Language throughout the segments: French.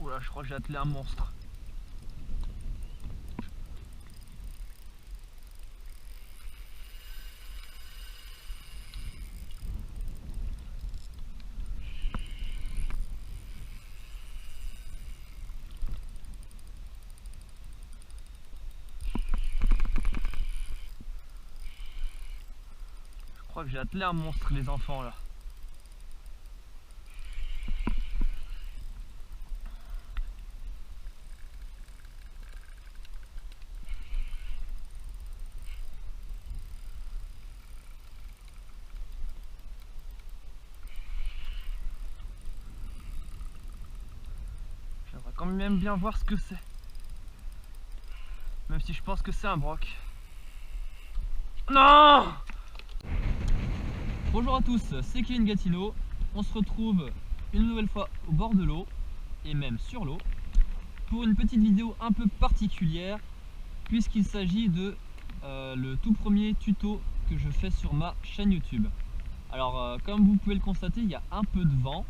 Oula, je crois que j'ai attelé un monstre. Je crois que j'ai attelé un monstre, les enfants, là. J'aimerais quand même bien voir ce que c'est. Même si je pense que c'est un broc. Non! Bonjour à tous, c'est Kevin Gatineau. On se retrouve une nouvelle fois au bord de l'eau, et même sur l'eau, pour une petite vidéo un peu particulière, puisqu'il s'agit de le tout premier tuto que je fais sur ma chaîne YouTube. Alors comme vous pouvez le constater, il y a un peu de vent,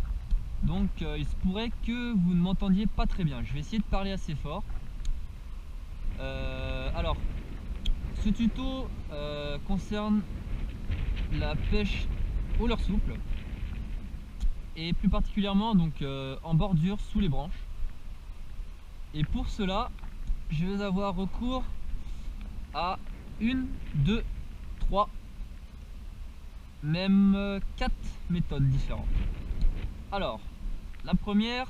donc il se pourrait que vous ne m'entendiez pas très bien. Je vais essayer de parler assez fort. Alors, ce tuto concerne la pêche au leurre souple, et plus particulièrement donc en bordure sous les branches. Et pour cela, je vais avoir recours à une, deux, trois, même 4 méthodes différentes. Alors, la première,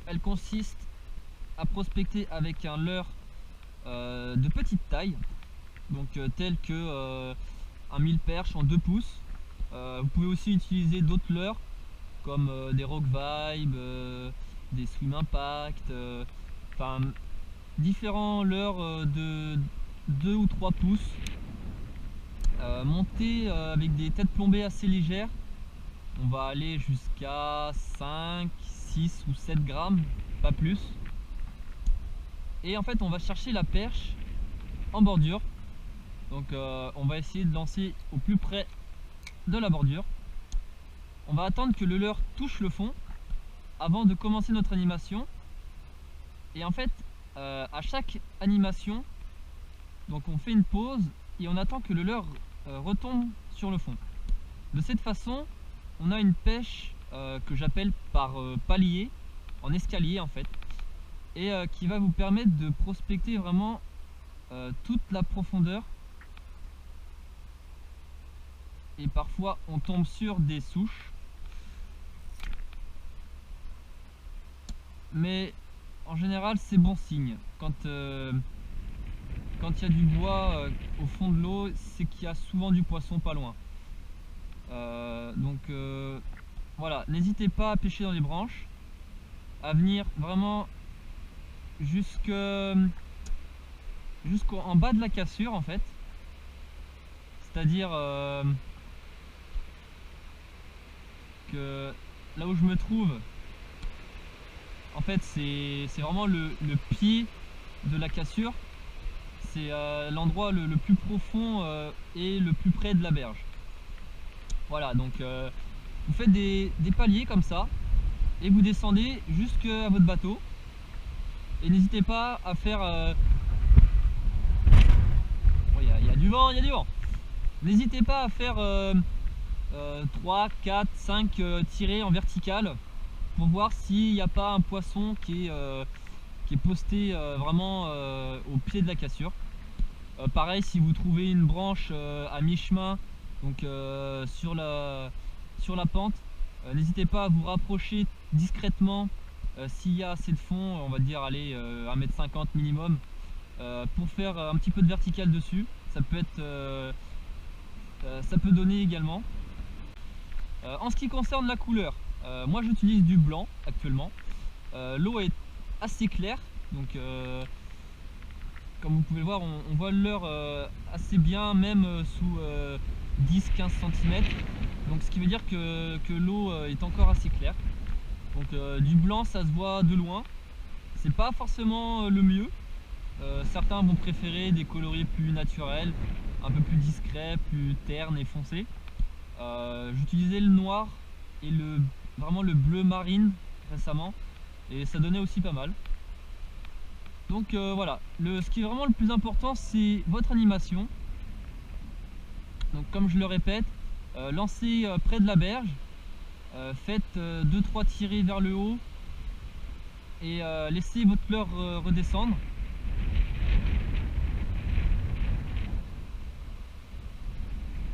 elle consiste à prospecter avec un leurre de petite taille, donc tel que un mille-perche en 2 pouces. Vous pouvez aussi utiliser d'autres leurres comme des Rock Vibe, des Swim Impact, enfin différents leurres de 2 ou 3 pouces, montés avec des têtes plombées assez légères. On va aller jusqu'à 5, 6 ou 7 grammes, pas plus. Et en fait on va chercher la perche en bordure. Donc on va essayer de lancer au plus près de la bordure. On va attendre que le leurre touche le fond avant de commencer notre animation. Et en fait à chaque animation, donc on fait une pause et on attend que le leurre retombe sur le fond. De cette façon on a une pêche que j'appelle par palier, en escalier en fait, et qui va vous permettre de prospecter vraiment toute la profondeur. Et parfois on tombe sur des souches, mais en général c'est bon signe. Quand il y a du bois au fond de l'eau, c'est qu'il y a souvent du poisson pas loin. Donc voilà, n'hésitez pas à pêcher dans les branches, à venir vraiment jusqu'en bas de la cassure en fait, c'est à dire que là où je me trouve en fait c'est vraiment le pied de la cassure, c'est l'endroit le plus profond et le plus près de la berge. Voilà, donc vous faites des paliers comme ça et vous descendez jusqu'à votre bateau, et n'hésitez pas à faire oh, y a du vent, il y a du vent. N'hésitez pas à faire 3, 4, 5 tirés en vertical pour voir s'il n'y a pas un poisson qui est posté vraiment au pied de la cassure. Pareil, si vous trouvez une branche à mi-chemin, donc sur la pente, n'hésitez pas à vous rapprocher discrètement s'il y a assez de fond, on va dire allez 1,50 m minimum, pour faire un petit peu de vertical dessus. Ça peut être ça peut donner également. En ce qui concerne la couleur, moi j'utilise du blanc actuellement. L'eau est assez claire, donc comme vous pouvez le voir, on voit le leurre assez bien, même sous 10-15 cm. Donc ce qui veut dire que l'eau est encore assez claire. Donc du blanc ça se voit de loin. C'est pas forcément le mieux. Certains vont préférer des coloris plus naturels, un peu plus discrets, plus ternes et foncés. J'utilisais le noir et vraiment le bleu marine récemment. et ça donnait aussi pas mal. Donc voilà, ce qui est vraiment le plus important, c'est votre animation. Donc comme je le répète, lancez près de la berge, faites 2-3 tirées vers le haut et laissez votre leurre redescendre.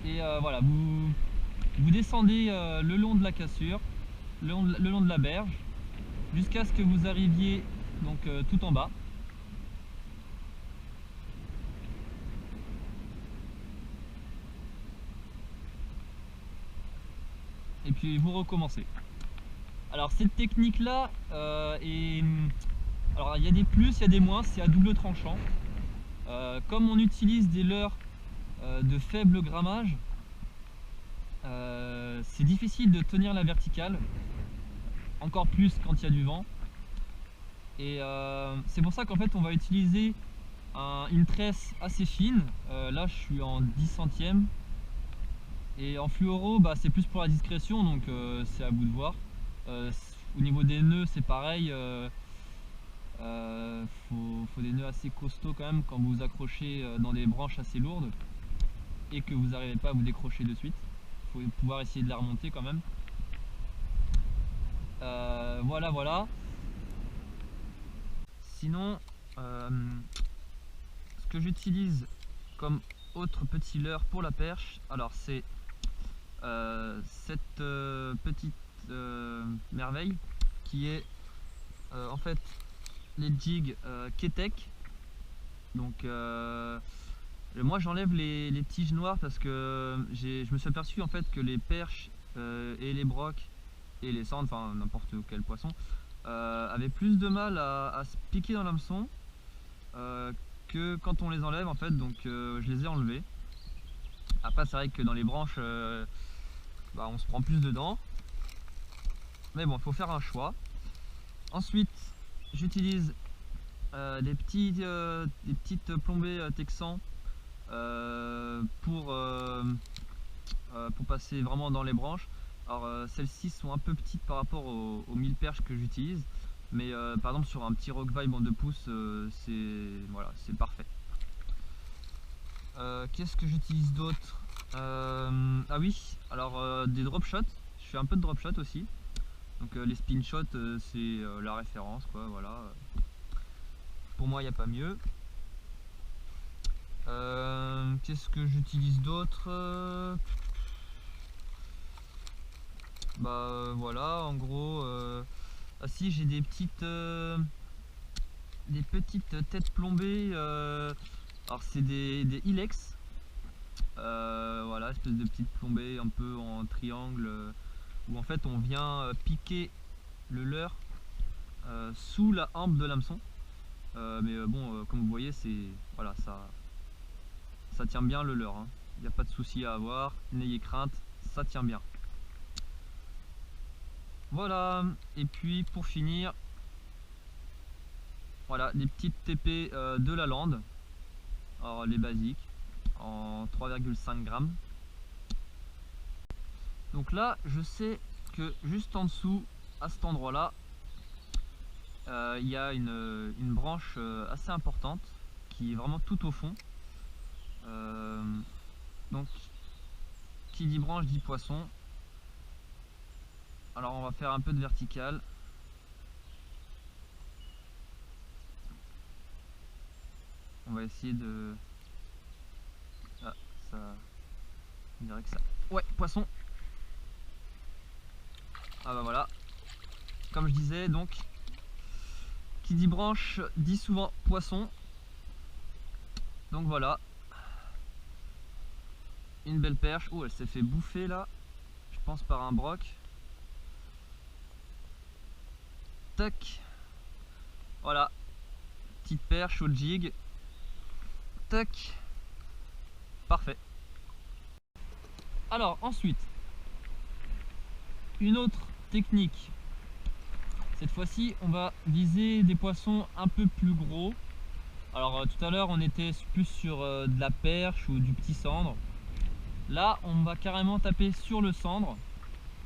Et voilà, vous descendez le long de la cassure, le long de la berge, jusqu'à ce que vous arriviez donc tout en bas. Et puis vous recommencez. Alors cette technique là alors il y a des plus, il y a des moins, c'est à double tranchant. Comme on utilise des leurres de faible grammage, c'est difficile de tenir la verticale, encore plus quand il y a du vent. Et c'est pour ça qu'en fait on va utiliser une tresse assez fine. Là je suis en 10 centièmes. Et en fluoro, bah, c'est plus pour la discrétion, donc c'est à vous de voir. Au niveau des nœuds, c'est pareil. Faut des nœuds assez costauds quand même quand vous vous accrochez dans des branches assez lourdes et que vous n'arrivez pas à vous décrocher de suite. Il faut pouvoir essayer de la remonter quand même. Voilà, voilà. Sinon, ce que j'utilise comme autre petit leurre pour la perche, alors c'est cette petite merveille qui est en fait les jigs Ketek. Donc moi j'enlève les tiges noires parce que je me suis aperçu en fait que les perches et les brocs et les sandres, enfin n'importe quel poisson, avaient plus de mal à se piquer dans l'hameçon que quand on les enlève en fait, donc je les ai enlevés. Après c'est vrai que dans les branches bah, on se prend plus dedans, mais bon il faut faire un choix. Ensuite j'utilise des petites plombées texan pour passer vraiment dans les branches. Alors celles-ci sont un peu petites par rapport aux 1000 perches que j'utilise, mais par exemple sur un petit rock vibe en 2 pouces voilà, c'est parfait. Qu'est-ce que j'utilise d'autre? Ah oui, alors des drop shots, je fais un peu de drop shot aussi. Donc les spin shots c'est la référence quoi, voilà. Pour moi il n'y a pas mieux. Qu'est-ce que j'utilise d'autre? Bah voilà, en gros ah si, j'ai des petites têtes plombées, alors c'est des Ilex, voilà, espèce de petites plombées un peu en triangle, où en fait on vient piquer le leurre sous la hampe de l'hameçon. Mais bon, comme vous voyez, c'est voilà, ça tient bien le leurre, hein. Il n'y a pas de souci à avoir, n'ayez crainte, ça tient bien. Voilà, et puis pour finir, voilà les petites TP de la lande, alors les basiques en 3,5 grammes. Donc là je sais que juste en dessous à cet endroit là il y a une branche assez importante qui est vraiment tout au fond. Donc qui dit branche dit poisson. Alors on va faire un peu de vertical. On va essayer de... Ah, ça... On dirait que ça... Ouais, poisson. Ah bah voilà. Comme je disais, donc... Qui dit branche dit souvent poisson. Donc voilà. Une belle perche. Oh, elle s'est fait bouffer là. Je pense par un broc. Tac. Voilà. Petite perche au jig. Tac. Parfait. Alors ensuite, une autre technique. Cette fois-ci, on va viser des poissons un peu plus gros. Alors tout à l'heure, on était plus sur de la perche ou du petit cendre. Là, on va carrément taper sur le cendre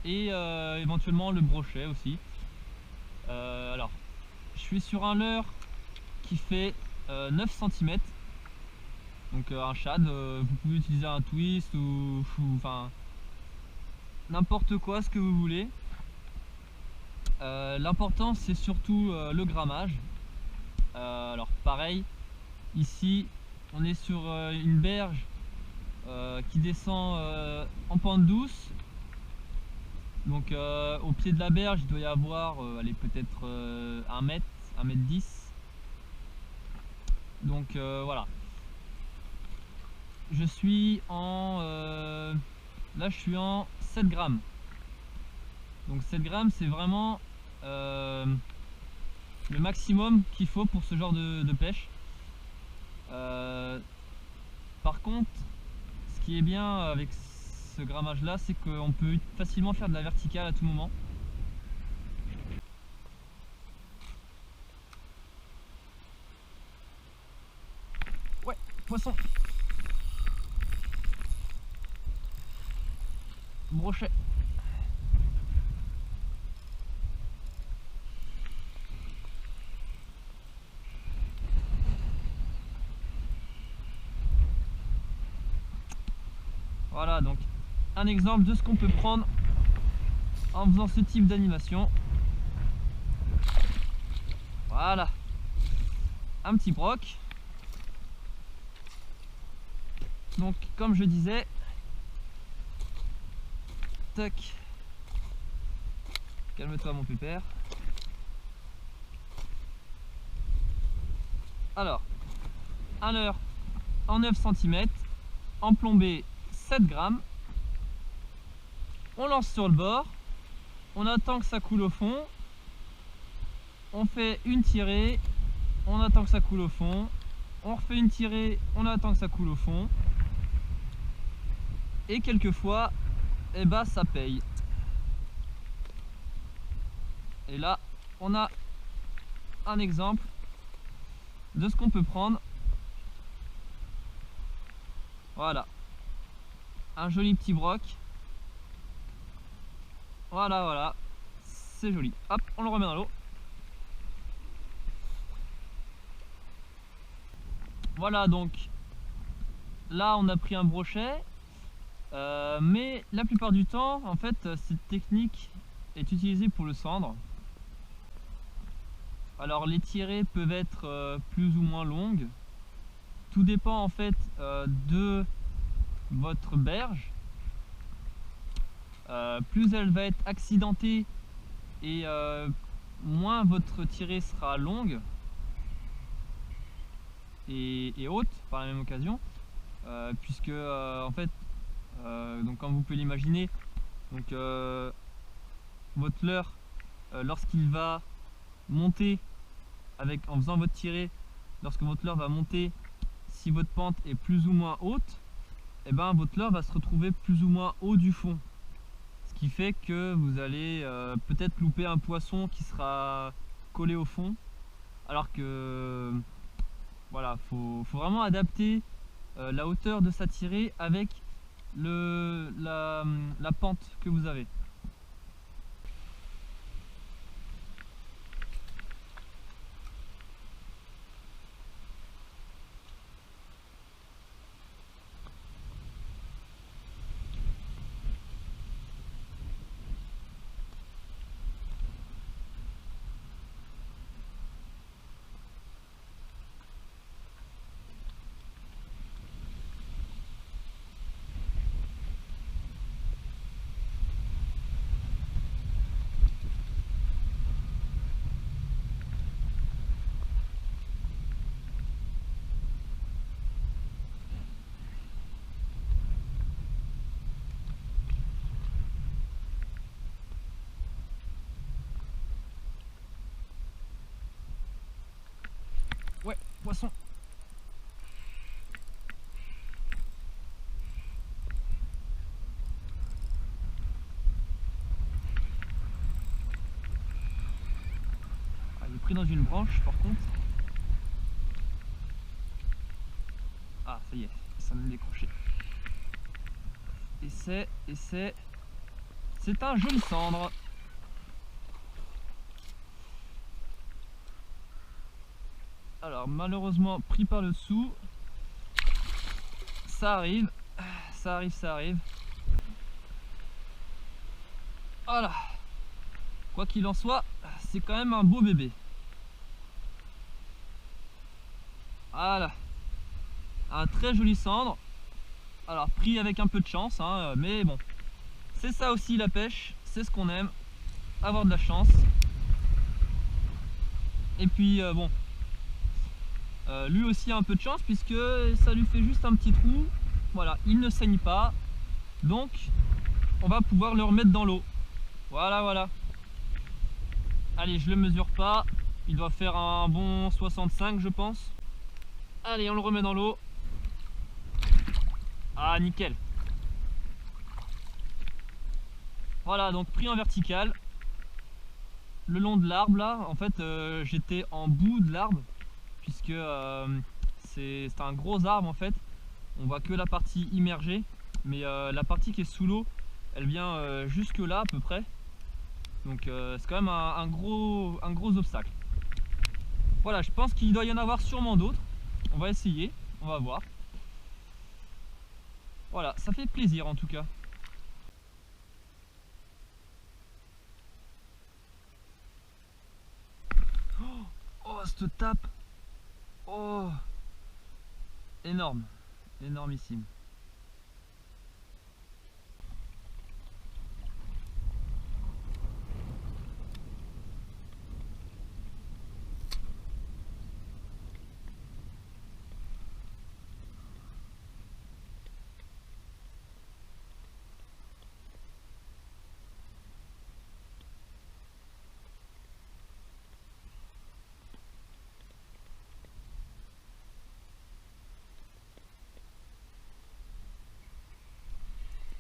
et éventuellement le brochet aussi. Alors, suis sur un leurre qui fait 9 cm. Donc un shad, vous pouvez utiliser un twist ou enfin n'importe quoi, ce que vous voulez. L'important c'est surtout le grammage. Alors pareil, ici on est sur une berge qui descend en pente douce. Donc au pied de la berge il doit y avoir allez, peut-être 1 mètre, 1 mètre 10. Donc voilà. Je suis en là je suis en 7 grammes. Donc 7 grammes c'est vraiment le maximum qu'il faut pour ce genre de pêche. Par contre, ce qui est bien avec ce grammage là, c'est qu'on peut facilement faire de la verticale à tout moment. Ouais, poisson. Brochet. Voilà donc un exemple de ce qu'on peut prendre en faisant ce type d'animation. Voilà, un petit broc. Donc comme je disais, tac, calme-toi mon pépère. Alors, un leurre en 9 cm, emplombé 7 grammes. On lance sur le bord, on attend que ça coule au fond, on fait une tirée, on attend que ça coule au fond, on refait une tirée, on attend que ça coule au fond, et quelquefois, eh ben, ça paye. Et là, on a un exemple de ce qu'on peut prendre. Voilà, un joli petit broc. Voilà, voilà, c'est joli. Hop, on le remet dans l'eau. Voilà, donc là on a pris un brochet, mais la plupart du temps, en fait, cette technique est utilisée pour le sandre. Alors les tirées peuvent être plus ou moins longues. Tout dépend en fait de votre berge. Plus elle va être accidentée et moins votre tirée sera longue et haute par la même occasion, puisque en fait, donc comme vous pouvez l'imaginer, donc votre leurre, lorsqu'il va monter en faisant votre tirée, lorsque votre leurre va monter, si votre pente est plus ou moins haute, et ben votre leurre va se retrouver plus ou moins haut du fond, ce qui fait que vous allez peut-être louper un poisson qui sera collé au fond, alors que voilà, faut vraiment adapter la hauteur de sa tirée avec la pente que vous avez. Ouais, poisson. Ah, il est pris dans une branche par contre. Ah, ça y est, ça me décroché. Et c'est un joli cendre. Alors malheureusement pris par le dessous. Ça arrive, ça arrive, ça arrive. Voilà. Quoi qu'il en soit, c'est quand même un beau bébé. Voilà. Un très joli cendre. Alors pris avec un peu de chance, hein, mais bon. C'est ça aussi la pêche, c'est ce qu'on aime. Avoir de la chance. Et puis bon. Lui aussi a un peu de chance puisque ça lui fait juste un petit trou. Voilà, il ne saigne pas. Donc on va pouvoir le remettre dans l'eau. Voilà, voilà. Allez, je le mesure pas. Il doit faire un bon 65 je pense. Allez, on le remet dans l'eau. Ah, nickel. Voilà, donc pris en vertical. Le long de l'arbre là, en fait j'étais en bout de l'arbre. Puisque c'est un gros arbre en fait. On voit que la partie immergée. Mais la partie qui est sous l'eau, elle vient jusque là à peu près. Donc c'est quand même un gros obstacle. Voilà, je pense qu'il doit y en avoir sûrement d'autres. On va essayer, on va voir. Voilà, ça fait plaisir en tout cas. Oh, cette tape. Oh, énorme, énormissime.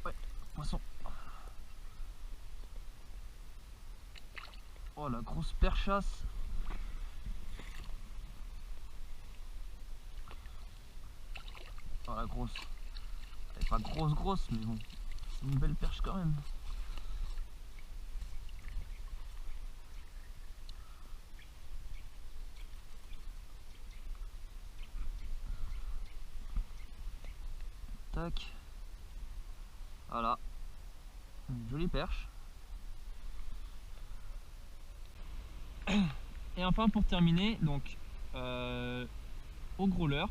Ouais, poisson. Oh, la grosse perchasse. Oh, la grosse. Elle est pas grosse, mais bon, c'est une belle perche quand même. Tac. Voilà. Une jolie perche. Et enfin pour terminer, donc au gros leurre.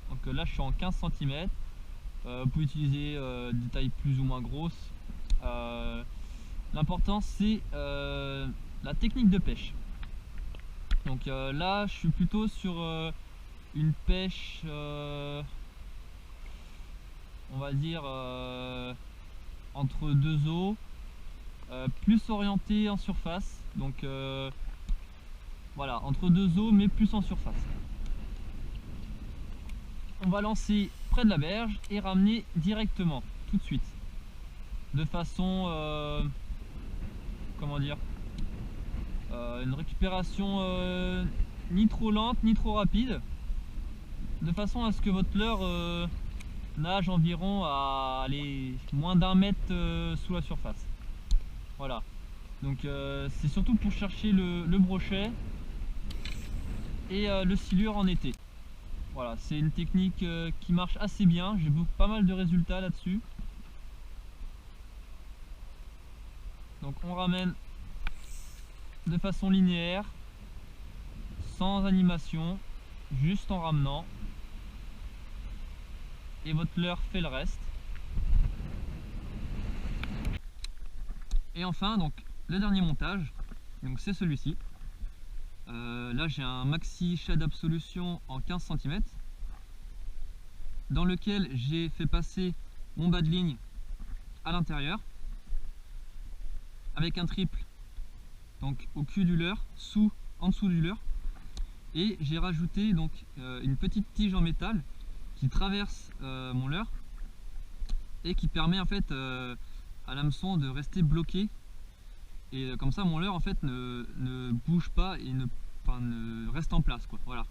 Donc là je suis en 15 cm. Vous pouvez utiliser des tailles plus ou moins grosses. L'important c'est la technique de pêche. Donc là je suis plutôt sur une pêche on va dire entre deux eaux, plus orientée en surface. Donc voilà, entre deux eaux mais plus en surface. On va lancer près de la berge et ramener directement, tout de suite. De façon, comment dire, une récupération ni trop lente ni trop rapide. De façon à ce que votre leurre nage environ à moins d'1 mètre sous la surface. Voilà. Donc c'est surtout pour chercher le brochet et le silure en été. Voilà, c'est une technique qui marche assez bien. J'ai pas mal de résultats là-dessus. Donc on ramène de façon linéaire, sans animation, juste en ramenant. Et votre leurre fait le reste. Et enfin, donc le dernier montage, donc c'est celui-ci. Là j'ai un Maxi Shad Absolution en 15 cm dans lequel j'ai fait passer mon bas de ligne à l'intérieur avec un triple donc au cul du leurre, en dessous du leurre, et j'ai rajouté donc une petite tige en métal qui traverse mon leurre et qui permet en fait à l'hameçon de rester bloqué. Et comme ça mon leurre en fait ne bouge pas et ne reste en place quoi. Voilà,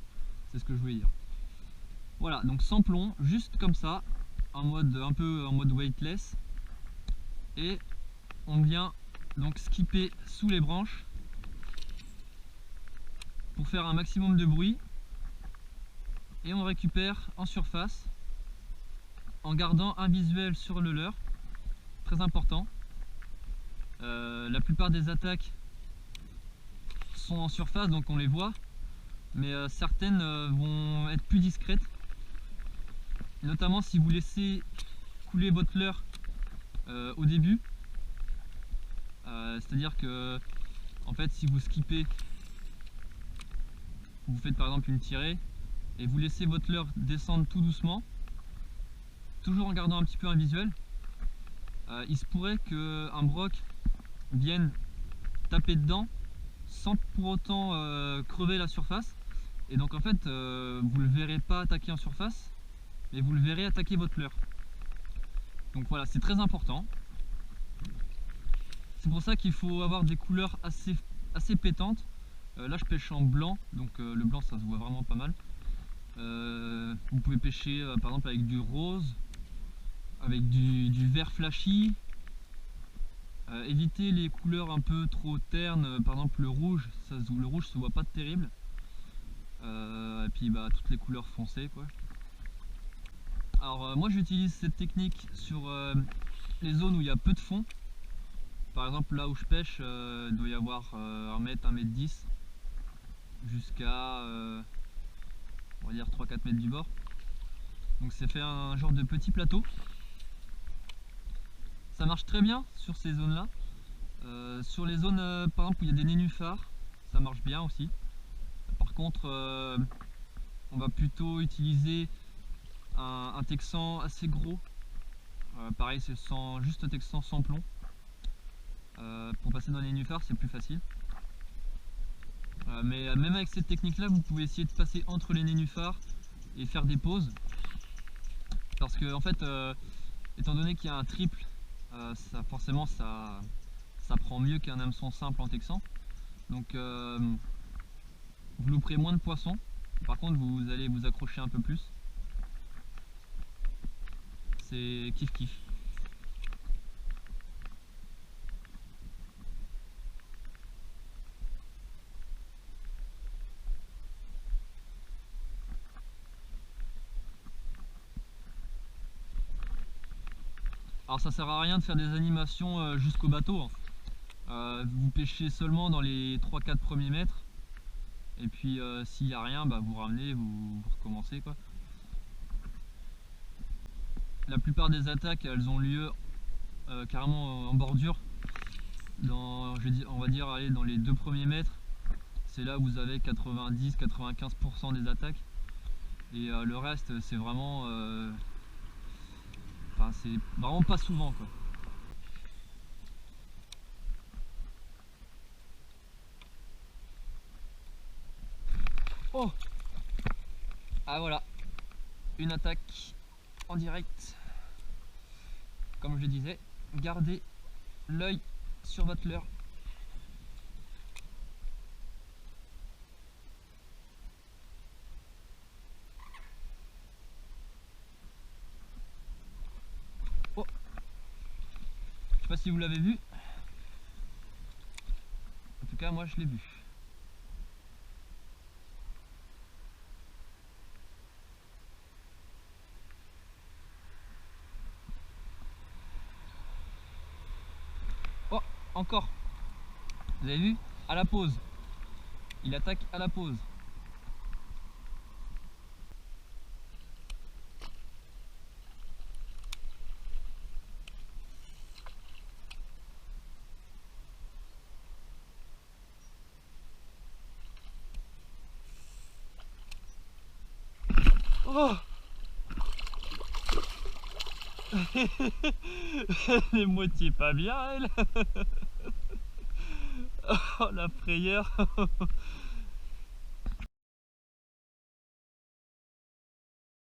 c'est ce que je voulais dire. Voilà, donc sans plomb, juste comme ça, en mode un peu en mode weightless. Et on vient donc skipper sous les branches pour faire un maximum de bruit et on récupère en surface en gardant un visuel sur le leurre, très important. La plupart des attaques sont en surface, donc on les voit, mais certaines vont être plus discrètes, notamment si vous laissez couler votre leurre au début, c'est à dire que en fait si vous skippez, vous faites par exemple une tirée et vous laissez votre leurre descendre tout doucement, toujours en gardant un petit peu un visuel, il se pourrait qu'un broc vienne taper dedans sans pour autant crever la surface, et donc en fait vous le verrez pas attaquer en surface, mais vous le verrez attaquer votre leurre. Donc voilà, c'est très important. C'est pour ça qu'il faut avoir des couleurs assez pétantes. Là je pêche en blanc, donc le blanc ça se voit vraiment pas mal. Vous pouvez pêcher par exemple avec du rose, avec du vert flashy. Évitez les couleurs un peu trop ternes, par exemple le rouge se voit pas terrible. Et puis bah, toutes les couleurs foncées quoi. Alors moi j'utilise cette technique sur les zones où il y a peu de fond. Par exemple là où je pêche, il doit y avoir 1 mètre, 1 mètre 10 jusqu'à on va dire 3-4 mètres du bord. Donc c'est fait un genre de petit plateau. Ça marche très bien sur ces zones là. Sur les zones par exemple où il y a des nénuphars, ça marche bien aussi. Par contre on va plutôt utiliser un texan assez gros. Pareil c'est juste un texan sans plomb. Pour passer dans les nénuphars c'est plus facile. Mais même avec cette technique là vous pouvez essayer de passer entre les nénuphars et faire des pauses. Parce que en fait étant donné qu'il y a un triple, forcément ça prend mieux qu'un hameçon simple en texan. Donc vous louperez moins de poissons. Par contre vous allez vous accrocher un peu plus. C'est kiff kiff. Alors ça sert à rien de faire des animations jusqu'au bateau. Vous pêchez seulement dans les 3-4 premiers mètres. Et puis s'il n'y a rien, bah, vous ramenez, vous recommencez quoi. La plupart des attaques elles ont lieu carrément en bordure. On va dire aller dans les 2 premiers mètres. C'est là où vous avez 90-95% des attaques. Et le reste c'est vraiment c'est vraiment pas souvent quoi. Oh, ah voilà, une attaque en direct. Comme je le disais, gardez l'œil sur votre leurre. Oh, je sais pas si vous l'avez vu. En tout cas, moi je l'ai vu. Oh, encore. Vous avez vu? À la pause. Il attaque à la pause. Oh. Elle est moitié pas bien elle. Oh la frayeur.